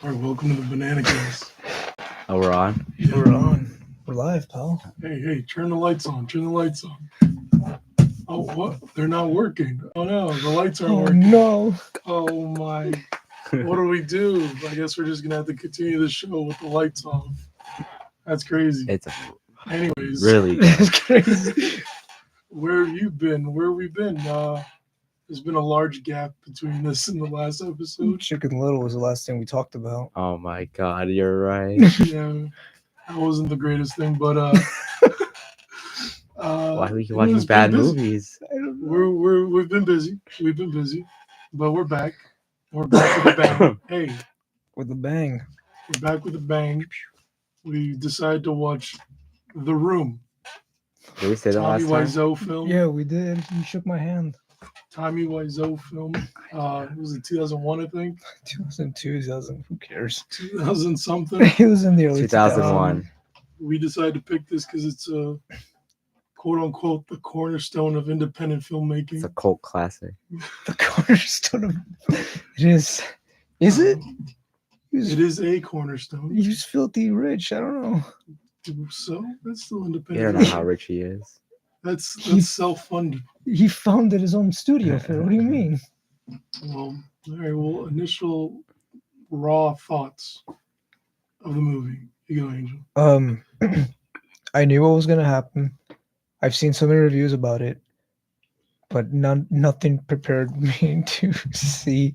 All right, welcome to the Bananacast. Oh, we're on? Yeah. We're on. We're live, pal. Hey, turn the lights on. Turn the lights on. Oh, what? They're not working. Oh no, the lights aren't working. No. Oh my. What do we do? I guess we're just gonna have to continue the show with the lights off. That's crazy. It's Anyways, really. That's crazy. where have you been? Where have we been? There's been a large gap between this and the last episode. Chicken Little was the last thing we talked about. Oh my God, you're right. Yeah, that wasn't the greatest thing, but Why are we it watching was bad been busy. movies? I don't know. We've been busy. We've been busy, but we're back. We're back with a bang. Hey, With a bang. we're back with a bang. We decided to watch The Room. Did we say that Tommy last time? Wiseau film. Yeah, we did. You shook my hand. Tommy Wiseau film. Was it 2001? I think 2002, 2000. Who cares? 2000 something. It was in the early 2001. We decided to pick this because it's a quote unquote the cornerstone of independent filmmaking. It's a cult classic. The cornerstone of it is. Is it? It is a cornerstone. He's filthy rich. I don't know. So that's still You independent. don't know how rich he is. That's self-funded. He founded his own studio for it. What do you mean? Well, all right. Well, initial raw thoughts of the movie. You go, Angel. I knew what was gonna happen. I've seen so many reviews about it, but nothing prepared me to see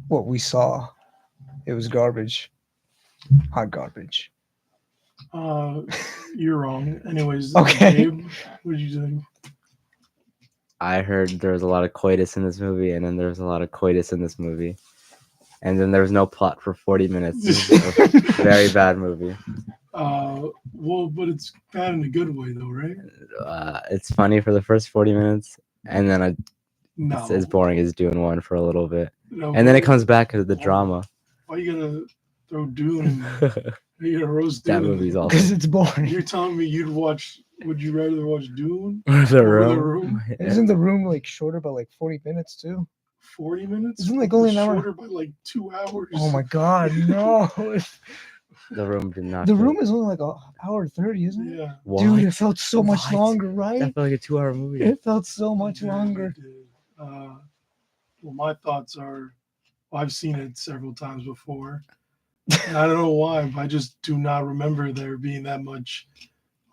what we saw. It was garbage. Hot garbage. You're wrong. Anyways, Okay. Gabe, what did you think? I heard there was a lot of coitus in this movie, and then there was a lot of coitus in this movie. And then there was no plot for 40 minutes. It was a very bad movie. Well, but it's bad in a good way, though, right? It's funny for the first 40 minutes, and then No. it's as boring as Dune 1 for a little bit. No, And then it comes back to the drama. Why you gonna throw Dune in there? Why you gonna roast Dune? That movie's awesome. Because it's boring. You're telling me would you rather watch Dune? The Over The Room. Room? Isn't the room like shorter by like 40 minutes too? 40 minutes? Isn't like only It's an hour? shorter by like 2 hours. Oh my god, no. The Room did not. The fit. room is only like an hour 30, isn't it? Yeah. What? Dude, it felt so much What? longer, right? That felt like a 2-hour movie. It felt so much Yeah, longer. it did. Well, my thoughts are, I've seen it several times before. And I don't know why, but I just do not remember there being that much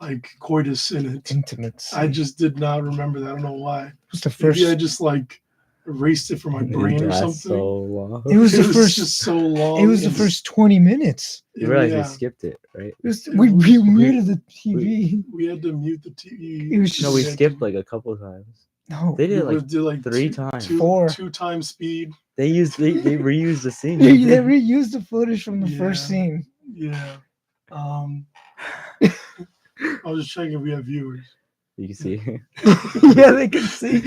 like coitus in it. Intimate. I just did not remember that. I don't know why. It was the first. Maybe I just like erased it from my brain or That's something. so long. It was It the first. just so long. It was the and- first 20 minutes. You realize yeah, we skipped it, right? We muted the TV. we had to mute the TV. It was No, we just- skipped like a couple of times. No. They did We like did like 3 times. Four. 2 times speed. They reused the scene. They reused the footage from the first Yeah. scene. Yeah. I was just checking if we have viewers. You can see. Yeah, they can see.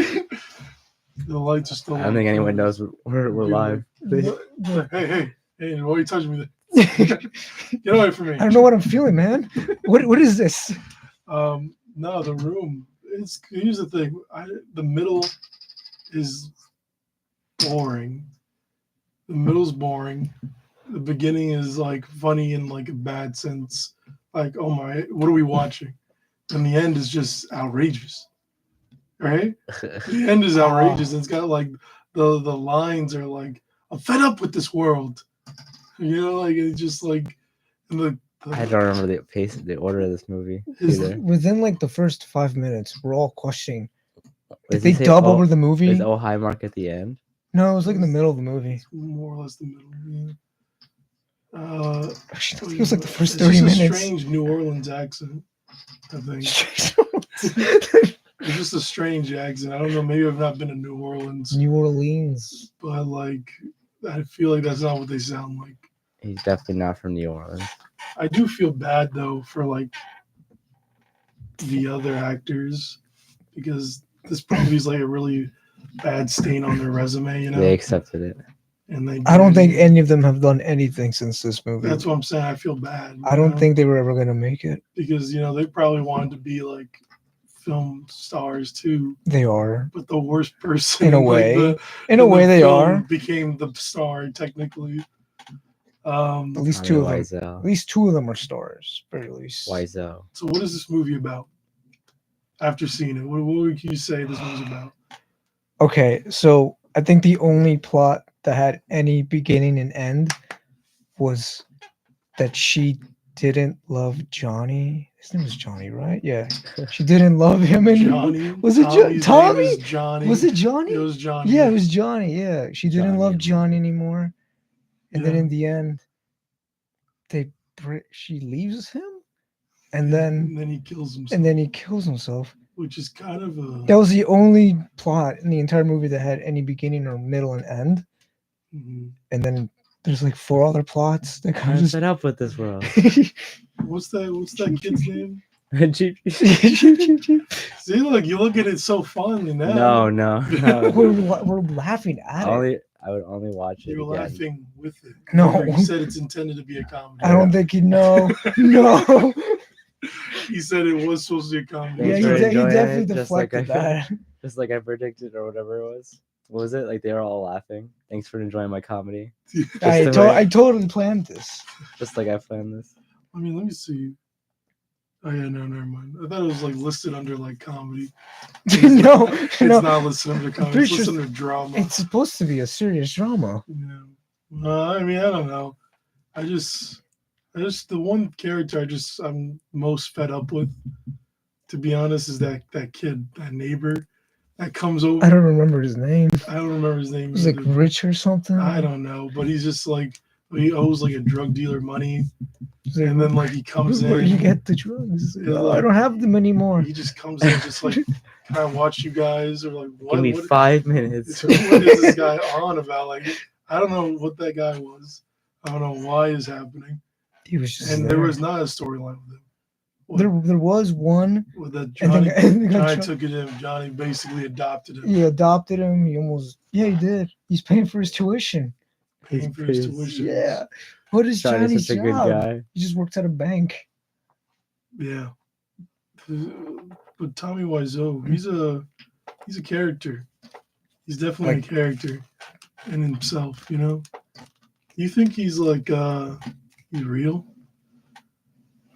The lights are still I don't think anyone knows we're live. Hey, why are you touching me? Get away from me. I don't know what I'm feeling, man. What is this? No, The Room. Here's the thing. The middle is boring. The middle's boring. The beginning is like funny in like a bad sense. Like, oh my, what are we watching? And the end is just outrageous. Right? The end is outrageous. It's got like the lines are like, I'm fed up with this world. You know, like it's just like and I don't remember the pace, the order of this movie. Is- Either. Within like the first 5 minutes, we're all questioning. Did Does they it say dub O- over the movie? Is O high mark at the end? No, it was like in the middle of the movie. It's more or less the middle. Yeah. Actually, I think it was like the first It's 30 just a minutes. strange New Orleans accent, I think. It's just a strange accent. I don't know. Maybe I've not been to New Orleans, New Orleans. but like, I feel like that's not what they sound like. He's definitely not from New Orleans. I do feel bad though for like the other actors because this probably is like a really bad stain on their resume, you know. They accepted it. And they. I don't think any of them have done anything since this movie. That's what I'm saying. I feel bad. I you don't know? think they were ever going to make it. because they probably wanted to be like film stars too, They are. but the worst person In a like, way. the In a way, they film are. became the star technically. At least Tommy two of them. At Wiseau. least two of them are stars, very least. Wiseau. So what is this movie about? After seeing it, what would you say this movie's about? Okay, so I think the only plot that had any beginning and end was that she didn't love Johnny. His name was Johnny, right? Yeah. She didn't love him anymore. Johnny. Was it Tommy's Tommy? name is Johnny. Was it Johnny? It was Johnny. Yeah, it was Johnny. Yeah. She didn't Johnny love and Johnny Mike. anymore. And then Yeah. in the end, she leaves him, and Yeah, then and then he kills himself. and then he kills himself. Which is kind of a. That was the only plot in the entire movie that had any beginning or middle and end. Mhm. And then there's like 4 other plots that I'm kind of just. fed up with this world. What's that kid's name? Cheap. See, look, you look at it so fondly now. No. we're laughing at it. I would only watch it You're again. laughing with it. No. Remember, he said it's intended to be a comedy. I don't think you know. No. He said it was supposed to be a comedy. Yeah, Thanks he, for he enjoying definitely it, just like deflected that. Just like I predicted or whatever it was. What was it? Like they were all laughing. Thanks for enjoying my comedy. I totally planned this. Just like I planned this. I mean, let me see. Oh yeah, no, never mind. I thought it was like listed under like comedy. No, It's no. not listed under comedy. pretty It's listed sure under drama. It's supposed to be a serious drama. Yeah. I mean, I don't know. I just the one character I'm most fed up with, to be honest, is that kid, that neighbor, that comes over. I don't remember his name. I don't remember his name. It was like either. Rich or something. I don't know, but he's just like he owes like a drug dealer money, It's like, and then like he comes where do you in. get the drugs? Yeah, "Oh, like- I don't have them anymore. He just comes in, just like, can I watch you guys? Or like, what? Give me what 5 minutes. what is this guy on about? Like, I don't know what that guy was. I don't know why it's happening. He was just And there. there was not a storyline with him. There was one. With that And then, Johnny, and then Johnny took it in. Johnny basically adopted him. he adopted him. He did. He's paying for his tuition. Paying for his He's- tuition. Yeah. What is Johnny's Johnny's such a job? good guy. He just works at a bank. Yeah. But Tommy Wiseau, he's a character. He's definitely a character in himself, you know? You think he's like he's real?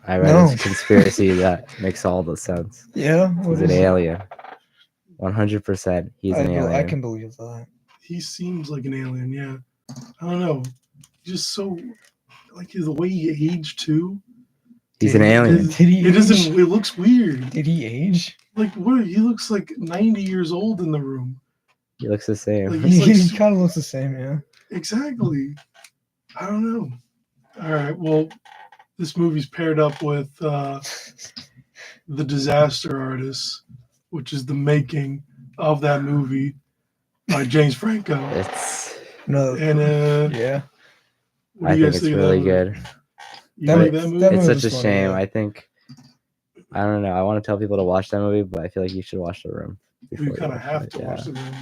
I read No. this conspiracy that makes all the sense. Yeah. He's an alien. 100%. He's an alien. I can believe that. He seems like an alien, yeah. I don't know. Just so like the way he aged too. He's an alien. Did he It age? isn't it looks weird. Did he age? Like what he looks like 90 years old in the room. He looks the same. Like, he's like He kind of looks the same, yeah. Exactly. I don't know. All right. Well, this movie's paired up with The Disaster Artist, which is the making of that movie by James Franco. It's. No. And Yeah. what I do you think guys it's think of really that movie? good. You That like was- that movie? that It's movie such a was funny, shame. yeah. I think. I don't know. I want to tell people to watch that movie, but I feel like you should watch The Room. before You kind of watch have it. to Yeah. watch the room.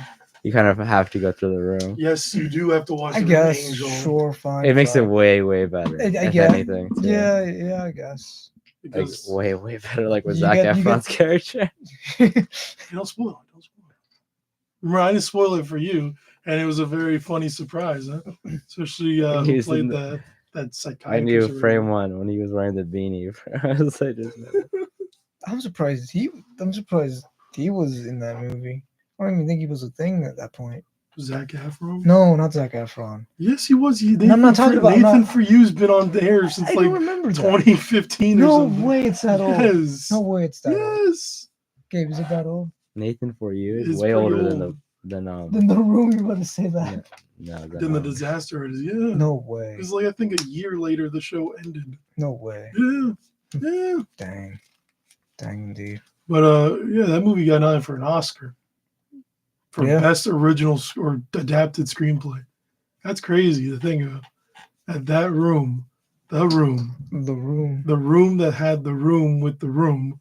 You kind of have to go through The Room. Yes, you do have to watch I the guess. Angel. Sure, fine. It makes it fine. way better. I if guess. anything. too. Yeah, I guess. Like Because way better. Like with You Zac get- you Efron's character. don't spoil it. Don't spoil it. Remember, I didn't spoil it for you, and it was a very funny surprise, huh? Especially who He's played in that psychiatrist. I knew or frame whatever. one when he was wearing the beanie. I was like, I'm surprised he was in that movie. I don't even think he was a thing at that point. Zac Efron? No, not Zac Efron. Yes, he was. I'm not talking about- I'm Nathan not- For You's been on there since I don't like remember that. 2015 or No something. way, it's that old. Yes. No way, it's that old. Yes. Gabe, is it that old? Nathan For You is It's way pretty older than old. In the room, you're about to say that? no Then the disaster artist. Yeah. No way. It was like I think a year later the show ended. No way. Yeah. Dang, indeed. But yeah, that movie got nominated for an Oscar for Yeah. best original or adapted screenplay. That's crazy to think of. At that room, the room that had the room with the room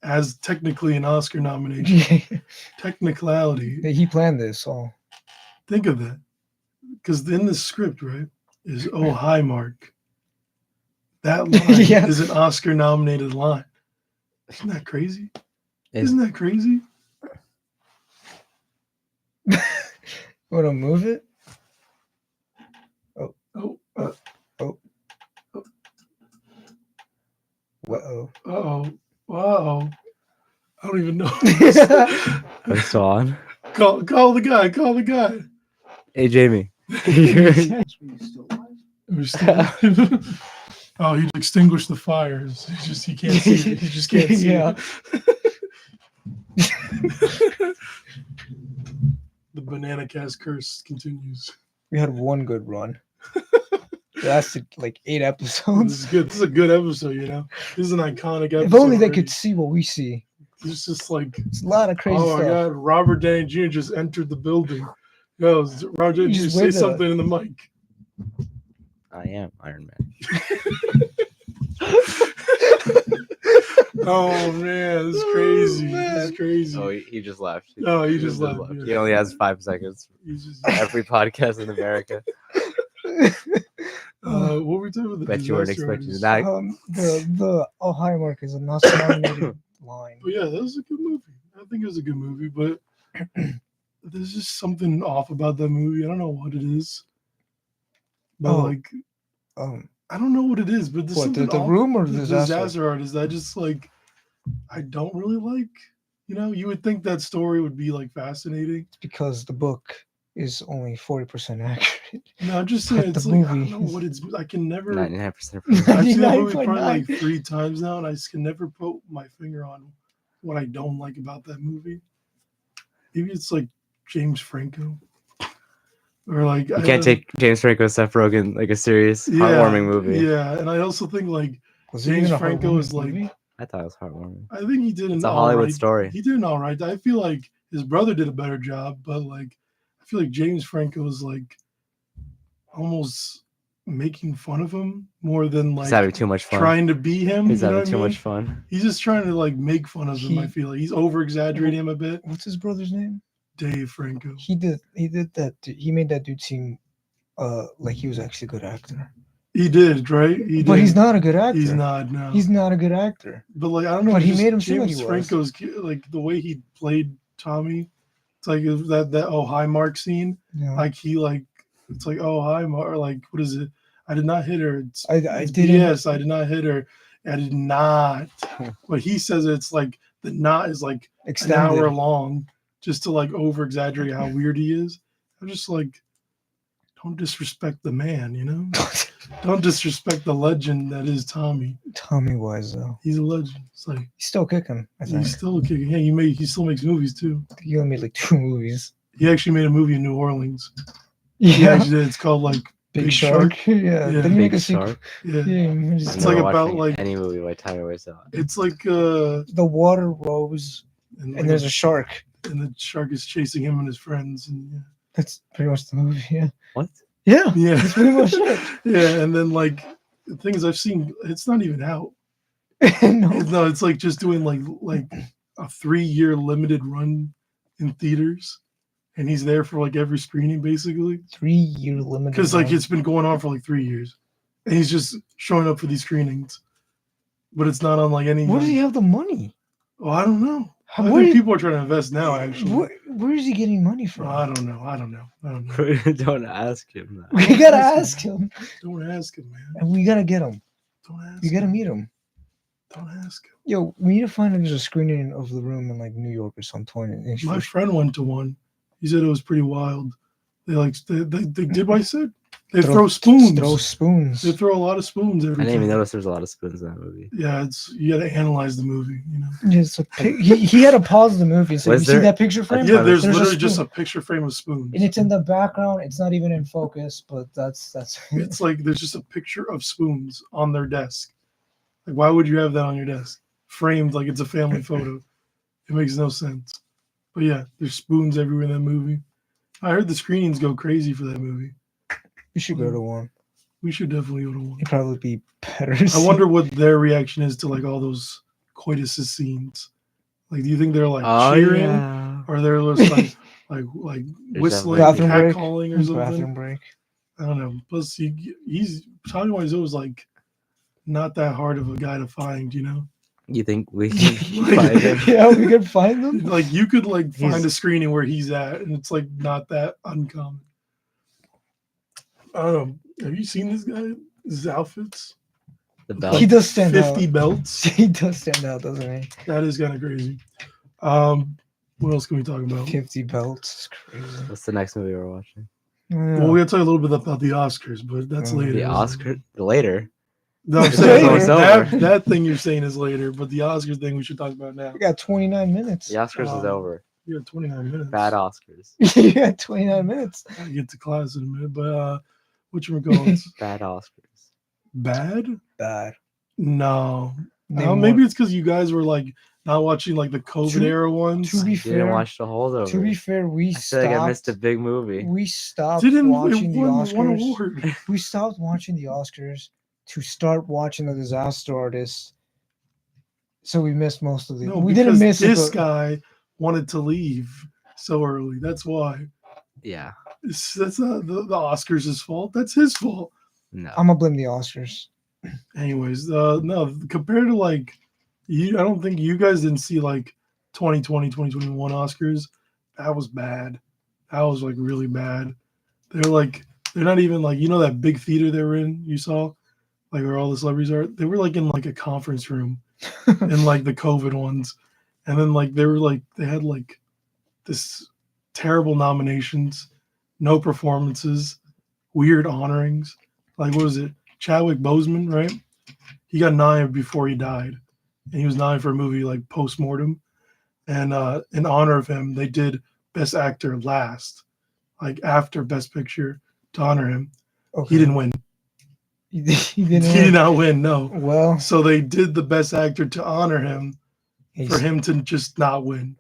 as technically an Oscar nomination. Technicality. He planned this all. Think of that. Because in the script, right, is "Oh hi, Mark." That line Yeah. is an Oscar nominated line. Isn't that crazy? Isn't that crazy? Want to move it? Oh, don't even know. Are we still on? Call the guy. Call the guy. Hey, Jamie. We're still oh, he extinguished the fires. He can't see it. He just can't see Yeah. it. The Bananacast curse continues. We had one good run. It lasted like 8 This episodes. is good. This is a good episode, you know. This is an iconic episode. If only they already. could see what we see. It's just like, It's a lot of crazy oh my stuff. God, Robert Downey Jr. just entered the building. Yo, Robert Downey Jr. just say waved at something in the mic. I am Iron Man. Oh man, this is crazy. man. This is crazy. Oh, he just left. Oh, he just left. He Yeah. only has 5 seconds. He's just, Every podcast in America. what were we talking about? The Bet you weren't disaster expecting artist? that. The Ohio mark is a nominated line. But yeah, that was a good movie. I think it was a good movie, but there's just something off about that movie. I don't know what it is. But Oh. like, Um, I don't know what it is, but there's what something the off room or the the disaster? disaster artist that I just like I don't really like. You know, you would think that story would be like fascinating. Because the book is only 40% accurate. No, I'm just saying But it's the like I movie don't know what it's I can never 99% I've seen that movie probably 99.9. like 3 times now, and I just can never put my finger on what I don't like about that movie. Maybe it's like James Franco, or like You can't take James Franco, Seth Rogen like a serious, heartwarming movie. Yeah, and I also think like Was it James even a Franco heartwarming is like movie? I thought it was heartwarming. I think he did an It's a Hollywood alright- story. He did an all right. I feel like his brother did a better job, but like I feel like James Franco is like almost making fun of him more than He's like having too much fun. trying to be him. He's you know having what I too mean? much fun. He's just trying to like make fun of him. I He- feel like he's over exaggerating him a bit. What's his brother's name? Dave Franco. He did that. He made that dude seem like he was actually a good actor. He did, right? He But did. he's not a good actor. He's not. No. He's not a good actor. But like I don't know. But he just made him seem like James he was. Franco's like the way he played Tommy. It's like that oh hi Mark scene. Yeah. Like he like it's like oh hi Mark. Like what is it? I did not hit her. It's, I it's didn't. Yes, I did not hit her. I did not. But he says it's like the not is like an Extended. hour long, just to like over exaggerate how weird he is. I'm just like, don't disrespect the man, you know? Don't disrespect the legend that is Tommy. Tommy Wise though. He's a legend. It's like He's still kicking. I think he's still kicking. Yeah, he still makes movies too. he only made like 2 movies. He actually made a movie in New Orleans. He Yeah. actually did. It's called like Big Big Shark. Yeah. Yeah. Didn't he make Big a sequel? Shark. yeah. Yeah. he It's just- like Never about, watching like- any movie by Tyler Wiseau. It's like the water rose and there's a shark. and the shark is chasing him and his friends and That's pretty much the movie. Yeah. What? Yeah. yeah. That's pretty much it. Yeah, and then like the thing is I've seen it's not even out. No. No, it's like just doing like a 3-year limited run in theaters, and he's there for like every screening basically 3-year limited. because like run. it's been going on for like 3 years, and he's just showing up for these screenings, but it's not on like any. Where does he have the money? Oh, I don't know. I Where, think people are trying to invest now. Actually, where is he getting money from? Oh, I don't know. Don't ask him that. We gotta ask him, Don't ask him, man. and we gotta get him. Don't ask. We gotta him. meet him. Don't ask him. Yo, we need to find if there's a screening of The Room in like New York or some point. And My friend went to one. He said it was pretty wild. They did what I said. They throw spoons. Throw spoons. They throw a lot of spoons I every didn't even time. notice there was a lot of spoons in that movie. Yeah, it's you got to analyze the movie. You know. Yeah, it's a he had to pause the movie and say, Was "You see there- that picture frame? Yeah, there's a literally just a spoon." picture frame of spoons. And it's in the background. It's not even in focus, but that's It's like there's just a picture of spoons on their desk. Like, why would you have that on your desk, framed like it's a family photo? It makes no sense. But yeah, there's spoons everywhere in that movie. I heard the screenings go crazy for that movie. we should go to one. We should definitely go to one. It'd probably be better. I wonder what their reaction is to like all those coitus scenes. Like, do you think they're like cheering, yeah. or they're just like There's whistling, Bathroom break. catcalling, or something? Bathroom break. I don't know. Plus, he's Tommy Wiseau is like not that hard of a guy to find, you know. You think we can find him? Yeah, we could find them. Like you could like find He's- a screening where he's at, and it's like not that uncommon. I don't know. Have you seen this guy? His outfits, The belt. He does stand 50 out. belts. He does stand out, doesn't he? That is kind of crazy. What else can we talk about? 50 belts. It's crazy. What's the next movie we're watching? Well, we gotta talk a little bit about the Oscars, but that's Oh, later. The Oscar later. No, I'm It's saying later. that thing you're saying is later, but the Oscars thing we should talk about now. We got 29 minutes. The Oscars is over. You got 29 minutes. Bad Oscars. You got 29 minutes. I'll get to class in a minute, but whatchamacallits? Bad Oscars. Bad? Bad. No. Name Maybe one. it's because you guys were like not watching like the COVID era ones. To be I didn't fair, watch the holdover. to be fair, we I feel stopped. like I missed a big movie. We stopped Didn't watching it the won one Oscars. award? We stopped watching the Oscars to start watching the Disaster Artist. So we missed most of the. No, we didn't miss this it. But guy wanted to leave so early. That's why. Yeah. That's not the Oscars' fault. That's his fault. No. I'm gonna blame the Oscars. Anyways, no, compared to like I don't think you guys didn't see like 2020, 2021 Oscars. That was bad. That was like really bad. They're not even like, that big theater they were in, you saw, like where all the celebrities are. They were like in like a conference room in like the COVID ones. And then like they had like this terrible nominations, no performances, weird honorings. Like what was it? Chadwick Boseman, right? He got nominated before he died. And he was nominated for a movie like Postmortem. And in honor of him, they did Best Actor last, like after Best Picture to honor him. Okay. He didn't win. He He didn't. did not win, no. Well, So they did the Best Actor to honor him he's- for him to just not win.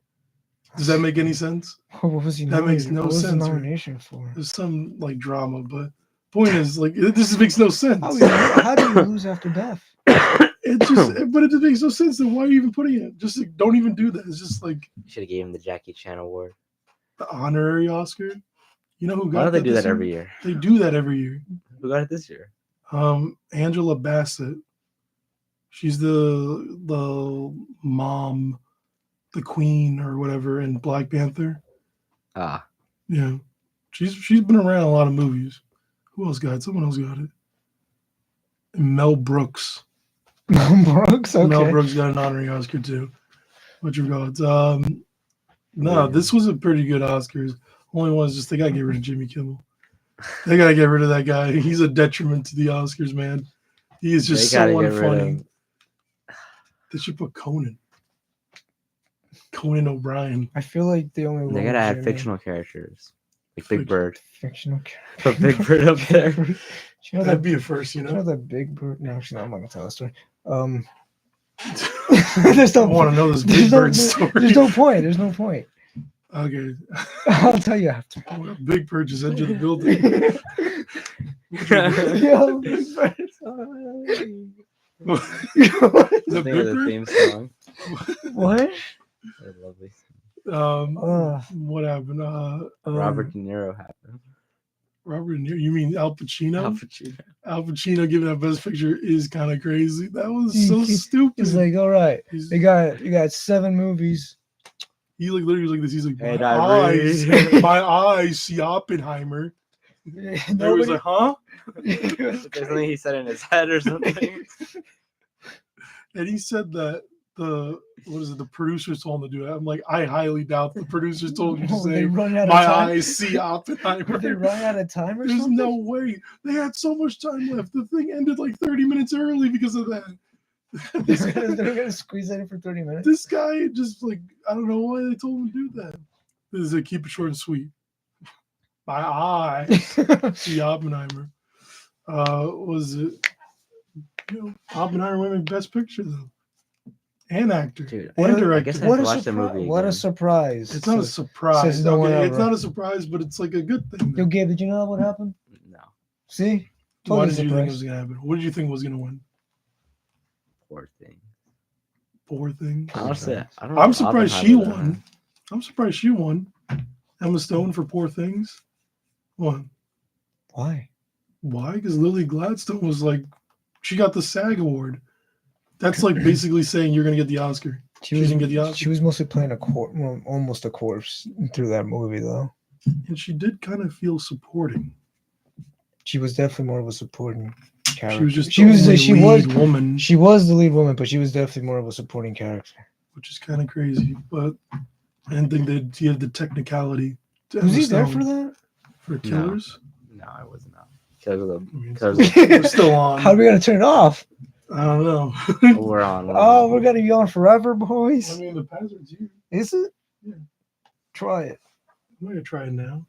Does that make any sense? What was he? That makes nominated? no what was sense, the right? nomination for? There's some like drama, but point is like this makes no sense. How do you lose after death? It just makes no sense. Then why are you even putting it? Just like, don't even do that. It's just like Should have gave him the Jackie Chan award. the honorary Oscar. You know who got Why don't they that do this that every year? year? They do that every year. Who got it this year? Angela Bassett. She's the mom, the queen or whatever in Black Panther. Ah, Yeah, she's been around a lot of movies. Who else got it? Someone else got it. And Mel Brooks. Mel Brooks. Okay. Mel Brooks got an honorary Oscar too. What you got? No, this was a pretty good Oscars. Only one is just they gotta get rid of Jimmy Kimmel. They gotta get rid of that guy. He's a detriment to the Oscars, man. He is just they gotta so get rid unfunny. of. They should put Conan O'Brien. I feel like the only They one gotta add Jimmy- fictional characters like Fiction. Big Bird. fictional character. Put Big Bird up there. You know That'd that be a first, you know that Big Bird? No, actually, no, I'm not gonna tell that story. There's I no. want to know this there's Big no- Bird story. There's no point. There's no point. Okay. I'll tell you after. Big Bird just entered the building. Yo, Big Bird. Is that Think of the Big theme song. What? They're lovely. Bird? What happened? Robert De Niro happened. Robert De Niro. You mean Al Pacino? Al Pacino. Al Pacino giving that Best Picture is kind of crazy. That was He- so he- stupid. He's like, all right, He's- you got 7 movies. he like literally was like this. He's like, Hey, my Diary. eyes, my eyes see Oppenheimer. And I was Nobody. like, huh? There's something he said in his head or something. And he said that the producers told him to do it. I'm like, I highly doubt the producers told you to Oh, they say run out of my time. eyes see Oppenheimer. Did they run out of time or There's something? no way. They had so much time left. The thing ended like 30 minutes early because of that. They're gonna squeeze that in for 30 minutes. This guy just like, I don't know why they told him to do that. This is a keep it short and sweet. My eyes see Oppenheimer. Was it? Oppenheimer winning Best Picture though, and actor, Dude, and I director. guess I What have a to watch the surprise! movie. What a again. surprise! It's not a surprise. says no one Okay, it's ever. not a surprise, but it's like a good thing. Yo, Gabe, did you know what happened? No, See? Why Totally did you think it surprised. was gonna happen? What did you think was gonna win? poor thing. Poor thing. Honestly, I don't know I'm if surprised she Oppenheimer's gonna won. I'm surprised she won. Emma Stone for Poor Things. What? Why? Why? Because Lily Gladstone was like, she got the SAG award. That's like basically saying you're gonna get the Oscar. She didn't get the Oscar. She was mostly playing almost a corpse through that movie, though. And she did kind of feel supporting. She was definitely more of a supporting character. She was just she was the she only was lead woman. she was the lead woman, but she was definitely more of a supporting character. which is kind of crazy. But I didn't think that he had the technicality. To Was Emma he there for Stone that? for Killers? No, I was not. Because of I mean, Because we're still on. How are we gonna turn it off? I don't know. we're on. Oh, we're gonna be on forever, I boys. mean, the password's here. Is it? Yeah. Try it. I'm gonna try it now.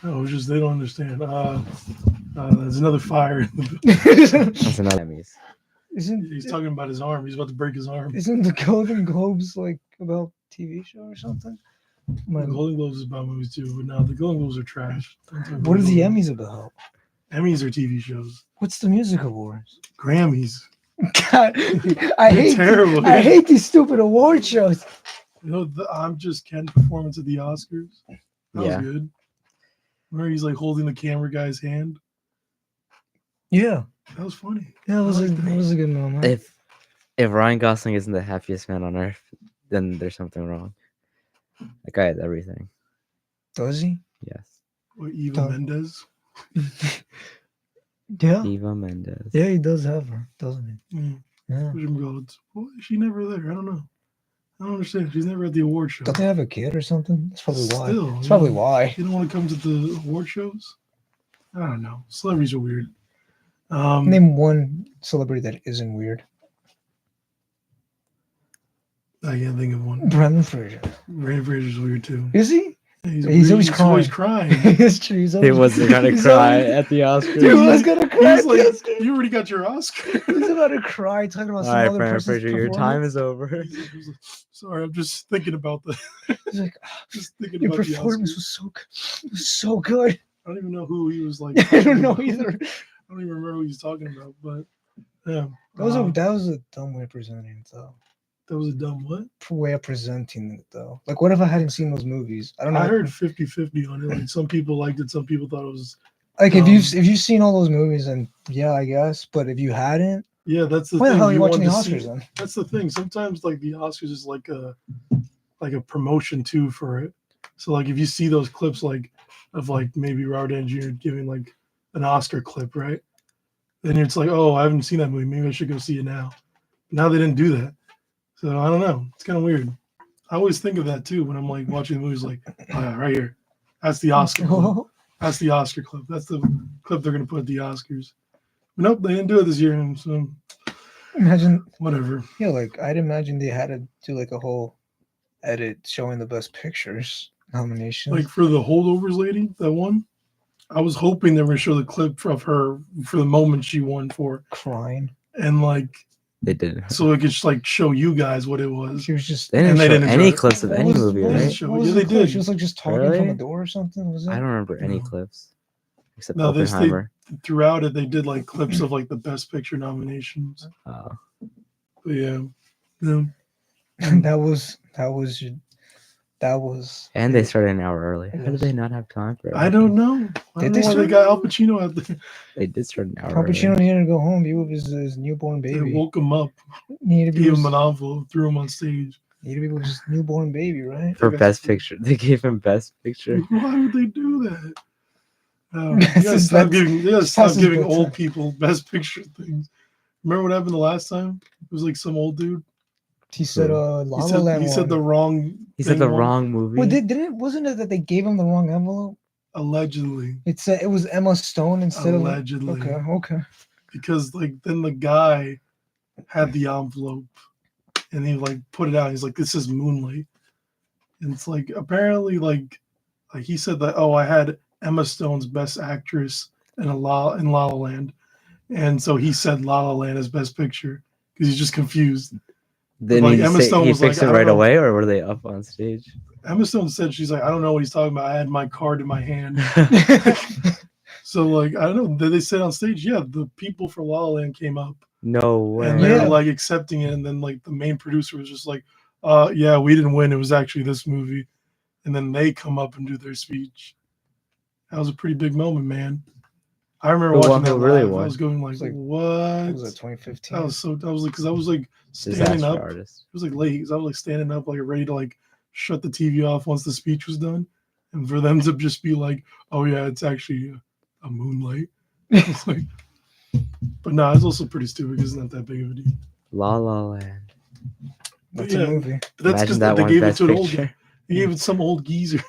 Oh, it's just they don't understand. There's another fire. That's another Emmys. He's talking about his arm. He's about to break his arm. Isn't the Golden Globes like about TV show or something? The Golden Globes is about movies too, but no, the Golden Globes are trash. What are the Emmys about? Emmys are TV shows. What's the music awards? Grammys. God, I You're hate terrible. I hate these stupid award shows. You know the I'm Just Ken performance at the Oscars. That Yeah. was good. Where he's like holding the camera guy's hand. Yeah, That was funny. yeah, I like that was a good moment. If Ryan Gosling isn't the happiest man on earth, then there's something wrong. That guy has everything. Does he? Yes. Or Eva Don't- Mendes. Yeah, Eva Mendes. yeah, he does have her, doesn't he? Mm. Yeah. Why is she never there? I don't know. I don't understand. She's never at the award show. Don't they have a kid or something? That's probably why. Still, That's yeah. probably why. You don't want to come to the award shows? I don't know. Celebrities are weird. Name one celebrity that isn't weird. I can't think of one. Brendan Fraser. Ray Fraser's weird too. Is he? He's He's weird. always crying. It's true. He's He always, was gonna he's cry always- at the Oscars. Dude, was gonna cry. He's at the like, Oscars. you already got your Oscar. He's about to cry talking about All some right, other Brandon person's Fraser, your time performance. is over. He's like, sorry, I'm just thinking about the. He's like, Just thinking your about the performance Oscars. was so good. It was so good. I don't even know who he was like. I don't know talking about. either. I don't even remember who he's talking about, but yeah. That was a dumb way of presenting it, though. That was a dumb what? Way of presenting it, though. Like, what if I hadn't seen those movies? I don't know. I heard 50-50 on it. Like some people liked it, some people thought it was. Like, if dumb. you've seen all those movies, then yeah, I guess. But if you hadn't, Yeah, that's the why the thing. hell are you watching the wanted to Oscars see- then? That's the thing. Sometimes like the Oscars is like a promotion too for it. So like if you see those clips like of like maybe Robert Downey Jr. giving like an Oscar clip, right? Then it's like, oh, I haven't seen that movie. Maybe I should go see it now. Now they didn't do that. So I don't know. It's kind of weird. I always think of that too when I'm like watching movies like, oh, yeah, right here. That's the Oscar clip. That's the Oscar clip. That's the clip they're gonna put at the Oscars. But nope, they didn't do it this year, and so Imagine, whatever. yeah, like I'd imagine they had to do like a whole edit showing the best pictures nominations. Like for the holdovers lady, that one, I was hoping they were gonna show the clip of her for the moment she won for, crying. and like They didn't. so it could just like show you guys what it was. She was just. They didn't And they show didn't any show it. clips of What any was- movie, what was right? the- Show- what was yeah, the they clip? did. She was like just talking from Really? the door or something. Was it? I don't remember any No. clips except No, they Oppenheimer. Throughout it, they did like clips of like the best picture nominations. Oh. But yeah, yeah. that was. And they started an hour early. How did Yes. they not have time for it? I don't know. I don't Did know they why they start- got Al Pacino out there. They did start an hour Al Pacino early. needed to go home, be with his newborn They baby. woke him up, Needed to be gave with, him an envelope, threw him on stage. needed to be with his newborn baby, right? For That's best true. picture. They gave him best picture. Why would they do that? You That's gotta his- stop that's- giving. You gotta stop that's his giving bedtime. old people best picture things. Remember what happened the last time? It was like some old dude. He said, La He La said, Land he said won. the wrong. He said thing the won, wrong movie. Well, wasn't it that they gave him the wrong envelope? Allegedly, It said it was Emma Stone instead allegedly, of. Okay. because like then the guy had the envelope, and he like put it out. He's like, "This is Moonlight," and it's like apparently like he said that. Oh, I had Emma Stone's Best Actress in La La Land, and so he said La La Land as Best Picture because he's just confused. Then like, he, Emma Stone he was like, fixed I it don't right know. away, or were they up on stage? Emma Stone said she's like, I don't know what he's talking about. I had my card in my hand. So like I don't know. Did they said on stage? Yeah, the people for La La Land came up No way. and they're Yeah. like accepting it, and then like the main producer was just like, yeah, we didn't win. It was actually this movie, and then they come up and do their speech. That was a pretty big moment, man. I remember Who watching won? that Who really live. won? I was going like, It's like- what? What was that, 2015? I was like, because I was like standing Disaster up. artist. It was like late because I was like standing up, like ready to like shut the TV off once the speech was done, and for them to just be like, "Oh yeah, it's actually a Moonlight." I was like, but no, it's also pretty stupid because it's not that big of a deal. La La Land. That's Yeah. a movie. But that's Imagine just that they one gave it best to an old picture. guy. They gave it to some old geezer.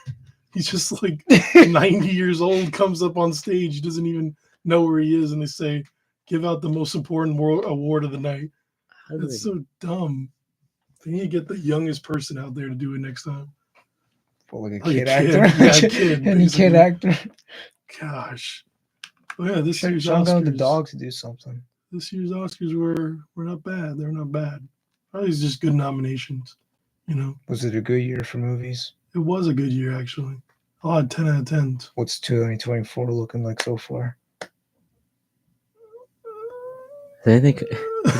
He's just like 90 years old, comes up on stage, he doesn't even know where he is, and they say, "Give out the most important award of the night." How do That's they- so dumb. They need to get the youngest person out there to do it next time. For like a Like a kid kid. actor. Yeah, a kid, Any kid basically. actor. Gosh. But yeah, this Should year's have gone with the Oscars. dog to do something. This year's Oscars were not bad. They're not bad. Probably just good nominations. You know, Was it a good year for movies? it was a good year actually. A lot of 10 out of 10s. What's 2024 looking like so far? Did anything,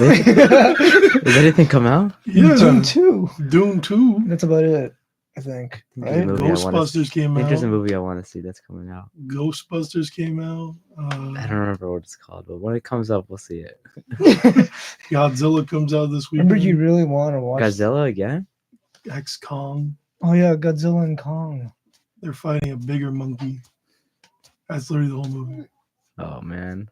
did anything come out? Yeah, Doom 2. Dune 2. That's about it, I think. There's a Right? movie I wanna Ghostbusters see. I came think there's a out. movie I want to see that's coming out. Ghostbusters came out. I don't remember what it's called, but when it comes up, we'll see it. Godzilla comes out this weekend. Remember, you really want to watch Godzilla again? X Kong. Oh yeah, Godzilla and Kong. They're fighting a bigger monkey. That's literally the whole movie. Oh man,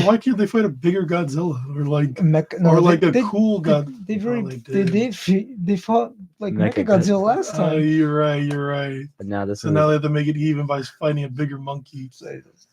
Why can't they fight a bigger Godzilla or like No, like they- a they- cool God? They've Oh, already they they fought like Mecha Mechagodzilla last time. You're right. You're right. but now this So one. now they have to make it even by fighting a bigger monkey.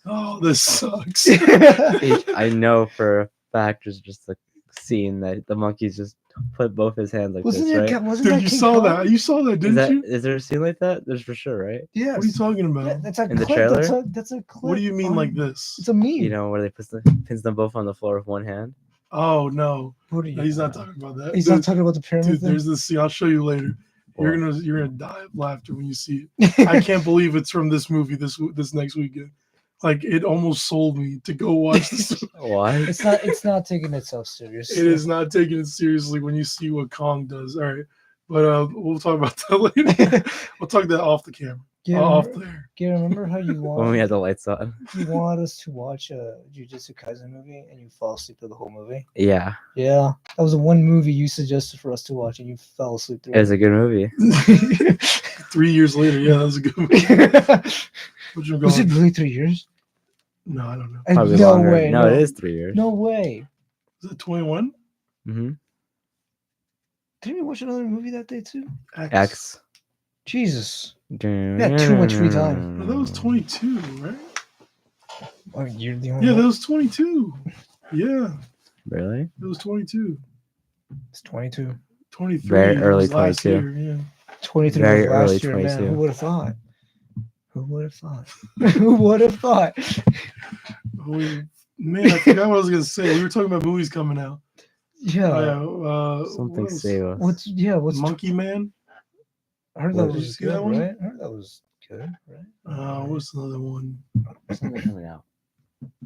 Oh, this sucks. I know for a fact there's just a scene that the monkey's just put both his hands like wasn't this, it? right? Wasn't Dude, that you King saw Kong? that? You saw that, Is didn't that you? is there a scene like that? There's for sure, right? Yes. What are you talking about? Yeah, that's a In the clip. trailer? That's a clip. What do you mean on- like this? It's a meme. You know where they pins them both on the floor with one hand. Oh no, What are you? no, he's not talking about that. He's Dude, not talking about the pyramid dude, thing. there's this scene. I'll show you later. Or- You're gonna die of laughter when you see it. I can't believe it's from this movie this next weekend. Like it almost sold me to go watch this. Why? It's not taking itself seriously. It is not taking it seriously when you see what Kong does. All right, but we'll talk about that later. We'll talk that off the camera, Yeah, off remember, there. yeah, remember how you When we want had the lights on. you wanted us to watch a Jujutsu Kaisen movie and you fell asleep through the whole movie? Yeah, Yeah, that was the one movie you suggested for us to watch and you fell asleep through it was a good movie. 3 years later, yeah, that was a good movie. What you Was it going? really 3 years? No, I don't know. Probably no longer. way. No, it is 3 years. No way. Is it 21? Mm-hmm. Didn't we watch another movie that day too? X. Jesus. Had too much free time. No, that was 22, right? Oh, you're the only Yeah, one. that was 22. Yeah, Really? it was 22. It's 22. 23 Very early was last 22. year, yeah. 23 Very was last early year, man. 22. Who would have thought? Who would have thought? Who would have thought? Man, I forgot what I was gonna say. We were talking about movies coming out. Yeah. Something what else? save us. What's Monkey Man. I heard What, that did was you see good, that one? right? I heard that was good, right? What's another one? Something coming out,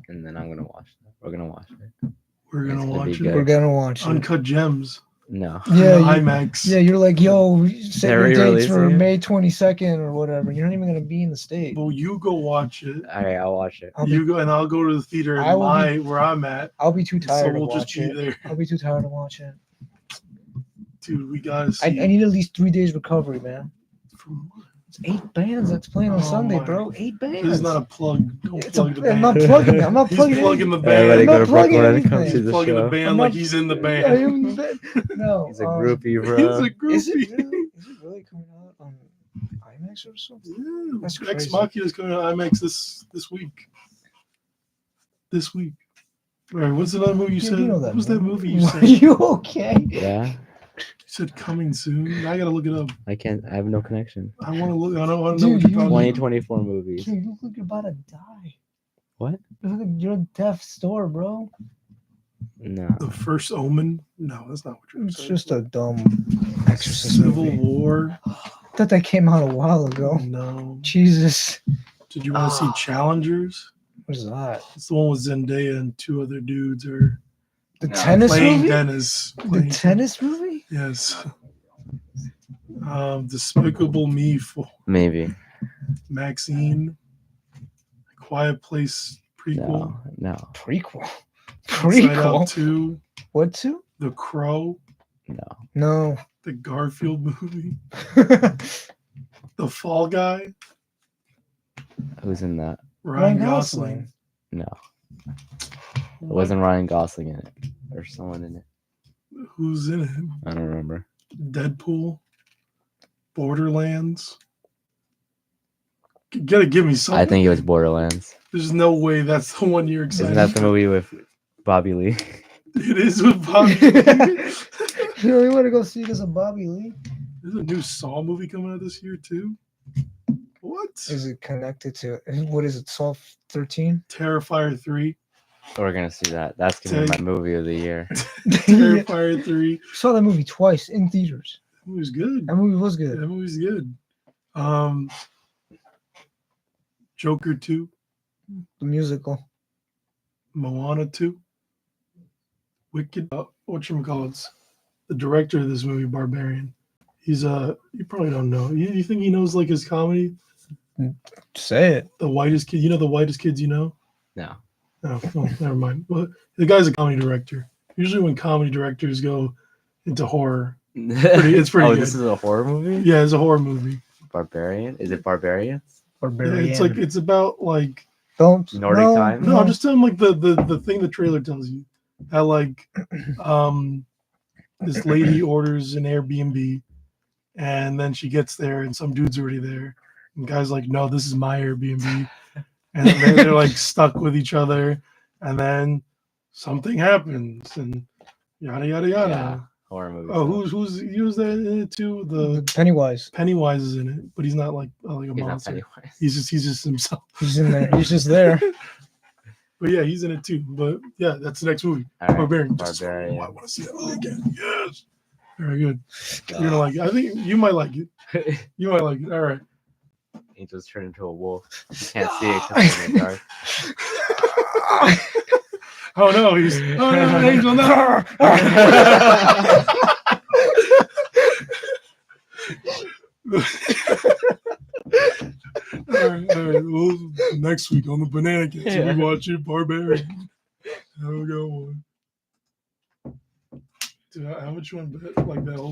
and then I'm gonna watch it. We're gonna watch it. We're It's gonna gonna be watch good. it. We're gonna watch it. Uncut Gems. No. Yeah, On you- IMAX. Yeah, you're like, yo, set They're your dates for re-releasing it? May 22nd or whatever. You're not even gonna be in the state. Well, you go watch it. All right, I'll watch it. I'll be, You go, and I'll go to the theater I will be- where I'm at. I'll be too So tired we'll to just watch be it. there, I'll be too tired to watch it. dude. We gotta I see. need at least 3 days recovery, man. From- It's 8 bands that's playing on Oh Sunday, my- bro. 8 bands. This is not a plug. Don't It's a, plug the I'm band. not plugging it. I'm not He's plugging plugging it. the Everybody band. I'm go not to plugging Brooklyn and come anything. see He's the plugging the show. band I'm like not- he's in the I band. am, no. He's a groupie, bro. He's a groupie. Is it really coming out on IMAX or something? Yeah, That's Ex crazy. Machina is coming out IMAX this week. This week. All right, what's another movie you Yeah, said? you know What was that movie you Are said? you okay? Yeah, You said coming soon. I gotta look it up. I can't. I have no connection. I want to look. I don't want to Dude, know what you're you- talking about. 2024 movies. Dude, you look like you're about to die. What? You're a death store, bro. No. The First Omen. No, that's not what you're It's saying. just a dumb Exorcist Civil movie. War. I thought that came out a while ago. No. Jesus. Did you want to see Challengers? What is that? It's the one with Zendaya and two other dudes are The No. tennis playing movie? Dennis. The Playing tennis movie? Yes. Despicable Me 4. Maybe. Maxine. Quiet Place prequel. No. Prequel. Inside Out Prequel. 2. What two? The Crow. No. No. The Garfield movie. The Fall Guy. Who's in that? Ryan Gosling. No. It wasn't Ryan Gosling in it, or someone in it. Who's in it? I don't remember. Deadpool, Borderlands. You gotta give me something. I think it was Borderlands. There's no way that's the one you're excited. Isn't that the for. movie with Bobby Lee? It is with Bobby. You really want to go see this of Bobby Lee? There's a new Saw movie coming out this year too. What? Is it connected to what is it? Saw 13? Terrifier 3. We're gonna see that. That's gonna be my movie of the year. Terrifier 3. Saw that movie twice in theaters. That movie's good. That movie was good. That movie's good. Joker 2. The musical. Moana 2. Wicked. Whatchamacallits. The director of this movie, Barbarian. He's you probably don't know. You think he knows like his comedy? Say it. The whitest kid. You know the whitest kids you know? No. Oh, never mind. Well, the guy's a comedy director. Usually when comedy directors go into horror, it's pretty Oh, good. this is a horror movie? Yeah, it's a horror movie. Barbarian? Is it Barbarians? Barbarian. Yeah, it's about like Don't Nordic no, times? no, I'm just telling like the thing the trailer tells you. How like this lady orders an Airbnb and then she gets there and some dude's already there. And the guy's like, no, this is my Airbnb. And then they're like stuck with each other, and then something happens, and yada yada yada. Yeah, horror movie. Oh, who's that in it too? The Pennywise. Pennywise is in it, but he's not like a He's not monster. Pennywise. He's just himself. He's in there. He's just there. But yeah, he's in it too. But yeah, that's the next movie. All right, Barbarian. Barbarian. Oh, I want to see that movie again. Yes. Very good. You're gonna like it. I think you might like it. You might like it. All right. Angel's turned into a wolf. You can't see it because it's in the dark. Oh no, he's Angel, no. All right. Well, next week on the Bananacast, we watch it, Barbarian. Have a good one. Dude, how much you want to bet? Like that whole